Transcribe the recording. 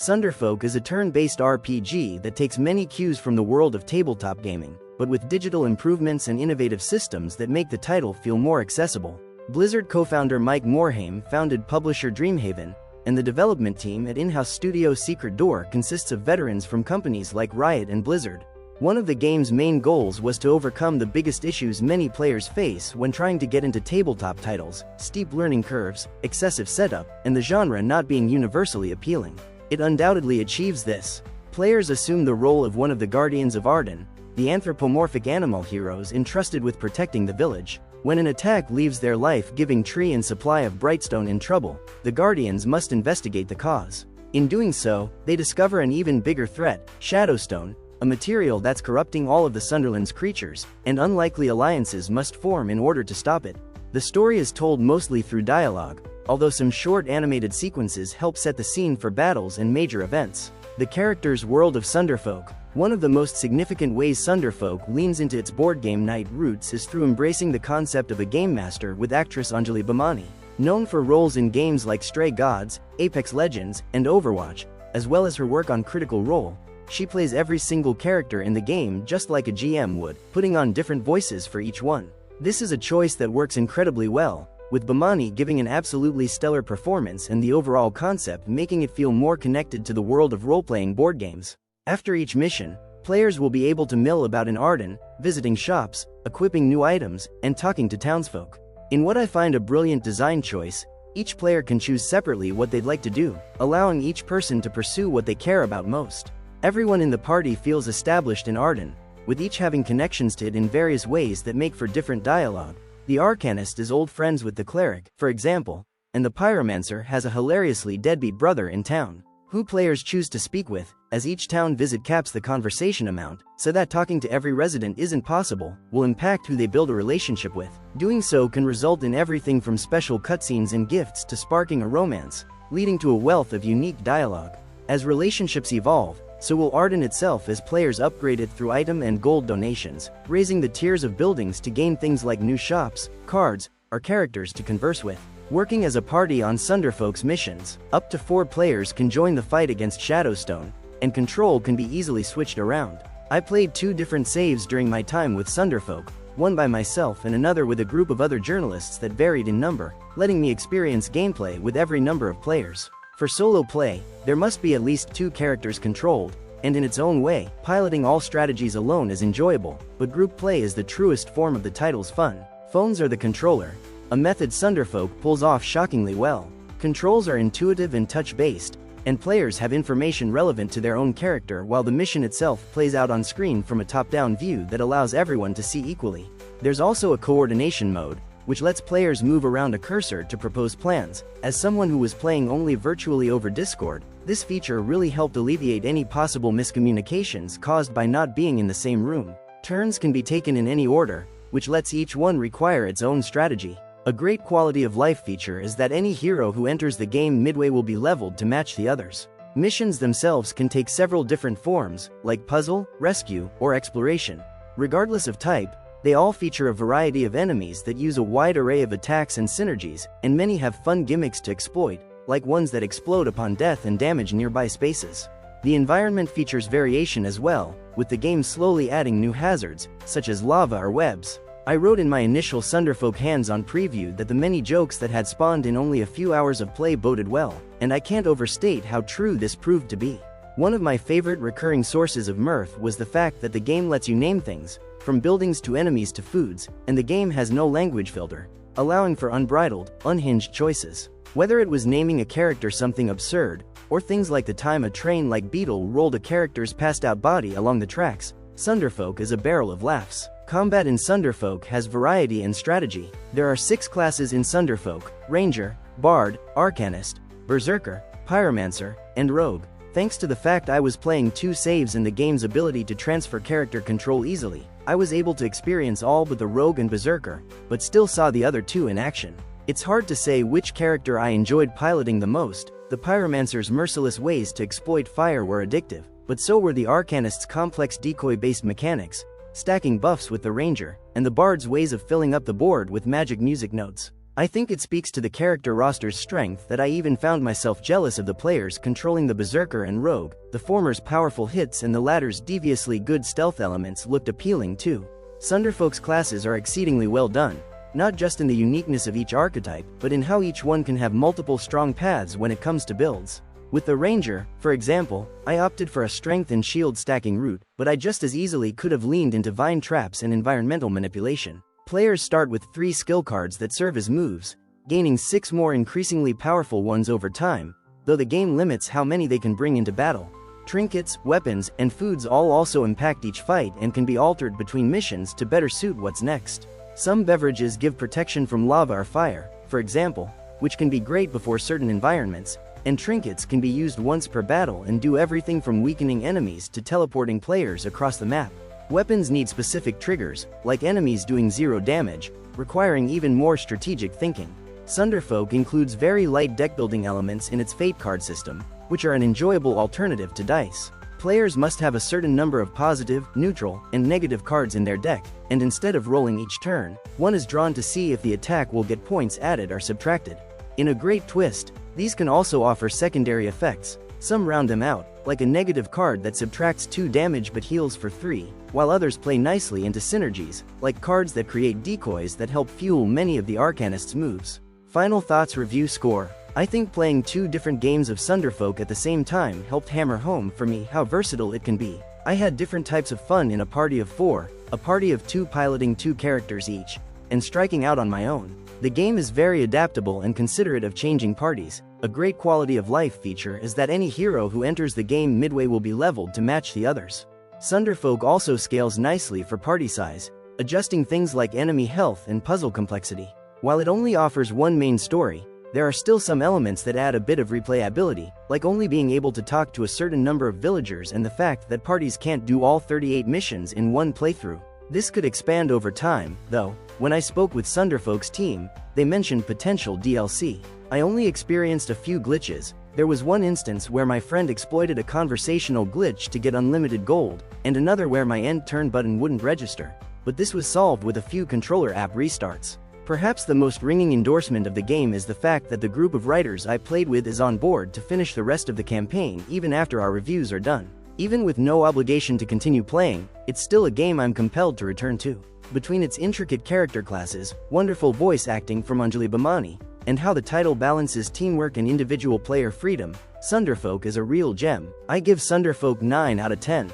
Sunderfolk is a turn-based RPG that takes many cues from the world of tabletop gaming, but with digital improvements and innovative systems that make the title feel more accessible. Blizzard co-founder Mike Morhaime founded publisher Dreamhaven, and the development team at in-house studio Secret Door consists of veterans from companies like Riot and Blizzard. One of the game's main goals was to overcome the biggest issues many players face when trying to get into tabletop titles: steep learning curves, excessive setup, and the genre not being universally appealing. It undoubtedly achieves this. Players assume the role of one of the guardians of Arden, the anthropomorphic animal heroes entrusted with protecting the village. When an attack leaves their life-giving tree and supply of Brightstone in trouble, the guardians must investigate the cause. In doing so, they discover an even bigger threat: Shadowstone, a material that's corrupting all of the Sunderland's creatures, and unlikely alliances must form in order to stop it. The story is told mostly through dialogue, although some short animated sequences help set the scene for battles and major events. The character's world of Sunderfolk. One of the most significant ways Sunderfolk leans into its board game night roots is through embracing the concept of a game master with actress Anjali Bhimani. Known for roles in games like Stray Gods, Apex Legends, and Overwatch, as well as her work on Critical Role, she plays every single character in the game just like a GM would, putting on different voices for each one. This is a choice that works incredibly well, with Bhimani giving an absolutely stellar performance and the overall concept making it feel more connected to the world of role-playing board games. After each mission, players will be able to mill about in Arden, visiting shops, equipping new items, and talking to townsfolk. In what I find a brilliant design choice, each player can choose separately what they'd like to do, allowing each person to pursue what they care about most. Everyone in the party feels established in Arden, with each having connections to it in various ways that make for different dialogue. The Arcanist is old friends with the Cleric, for example, and the Pyromancer has a hilariously deadbeat brother in town, who players choose to speak with, as each town visit caps the conversation amount, so that talking to every resident isn't possible, will impact who they build a relationship with. Doing so can result in everything from special cutscenes and gifts to sparking a romance, leading to a wealth of unique dialogue. As relationships evolve, so will Arden itself as players upgrade it through item and gold donations, raising the tiers of buildings to gain things like new shops, cards, or characters to converse with. Working as a party on Sunderfolk's missions, up to 4 players can join the fight against Shadowstone, and control can be easily switched around. I played 2 different saves during my time with Sunderfolk, one by myself and another with a group of other journalists that varied in number, letting me experience gameplay with every number of players. For solo play, there must be at least 2 characters controlled, and in its own way, piloting all strategies alone is enjoyable, but group play is the truest form of the title's fun. Phones are the controller, a method Sunderfolk pulls off shockingly well. Controls are intuitive and touch-based, and players have information relevant to their own character while the mission itself plays out on screen from a top-down view that allows everyone to see equally. There's also a coordination mode, which lets players move around a cursor to propose plans. As someone who was playing only virtually over Discord, this feature really helped alleviate any possible miscommunications caused by not being in the same room. Turns can be taken in any order, which lets each one require its own strategy. A great quality of life feature is that any hero who enters the game midway will be leveled to match the others. Missions themselves can take several different forms, like puzzle, rescue, or exploration. Regardless of type, they all feature a variety of enemies that use a wide array of attacks and synergies, and many have fun gimmicks to exploit, like ones that explode upon death and damage nearby spaces. The environment features variation as well, with the game slowly adding new hazards, such as lava or webs. I wrote in my initial Sunderfolk hands-on preview that the many jokes that had spawned in only a few hours of play boded well, and I can't overstate how true this proved to be. One of my favorite recurring sources of mirth was the fact that the game lets you name things, from buildings to enemies to foods, and the game has no language filter, allowing for unbridled, unhinged choices. Whether it was naming a character something absurd, or things like the time a train like Beetle rolled a character's passed-out body along the tracks, Sunderfolk is a barrel of laughs. Combat in Sunderfolk has variety and strategy. There are 6 classes in Sunderfolk: Ranger, Bard, Arcanist, Berserker, Pyromancer, and Rogue. Thanks to the fact I was playing 2 saves and the game's ability to transfer character control easily, I was able to experience all but the Rogue and Berserker, but still saw the other 2 in action. It's hard to say which character I enjoyed piloting the most. The Pyromancer's merciless ways to exploit fire were addictive, but so were the Arcanist's complex decoy-based mechanics, stacking buffs with the Ranger, and the Bard's ways of filling up the board with magic music notes. I think it speaks to the character roster's strength that I even found myself jealous of the players controlling the Berserker and Rogue. The former's powerful hits and the latter's deviously good stealth elements looked appealing too. Sunderfolk's classes are exceedingly well done, not just in the uniqueness of each archetype, but in how each one can have multiple strong paths when it comes to builds. With the Ranger, for example, I opted for a strength and shield stacking route, but I just as easily could have leaned into vine traps and environmental manipulation. Players start with 3 skill cards that serve as moves, gaining 6 more increasingly powerful ones over time, though the game limits how many they can bring into battle. Trinkets, weapons, and foods all also impact each fight and can be altered between missions to better suit what's next. Some beverages give protection from lava or fire, for example, which can be great before certain environments, and trinkets can be used once per battle and do everything from weakening enemies to teleporting players across the map. Weapons need specific triggers, like enemies doing 0 damage, requiring even more strategic thinking. Sunderfolk includes very light deck-building elements in its fate card system, which are an enjoyable alternative to dice. Players must have a certain number of positive, neutral, and negative cards in their deck, and instead of rolling each turn, one is drawn to see if the attack will get points added or subtracted. In a great twist, these can also offer secondary effects. Some round them out, like a negative card that subtracts 2 damage but heals for 3, while others play nicely into synergies, like cards that create decoys that help fuel many of the Arcanist's moves. Final thoughts. Review score. I think playing 2 different games of Sunderfolk at the same time helped hammer home for me how versatile it can be. I had different types of fun in a party of 4, a party of 2 piloting 2 characters each, and striking out on my own. The game is very adaptable and considerate of changing parties. A great quality of life feature is that any hero who enters the game midway will be leveled to match the others. Sunderfolk also scales nicely for party size, adjusting things like enemy health and puzzle complexity. While it only offers one main story, there are still some elements that add a bit of replayability, like only being able to talk to a certain number of villagers and the fact that parties can't do all 38 missions in one playthrough. This could expand over time, though. When I spoke with Sunderfolk's team, they mentioned potential DLC. I only experienced a few glitches. There was one instance where my friend exploited a conversational glitch to get unlimited gold, and another where my end turn button wouldn't register. But this was solved with a few controller app restarts. Perhaps the most ringing endorsement of the game is the fact that the group of writers I played with is on board to finish the rest of the campaign even after our reviews are done. Even with no obligation to continue playing, it's still a game I'm compelled to return to. Between its intricate character classes, wonderful voice acting from Anjali Bhimani, and how the title balances teamwork and individual player freedom, Sunderfolk is a real gem. I give Sunderfolk 9 out of 10.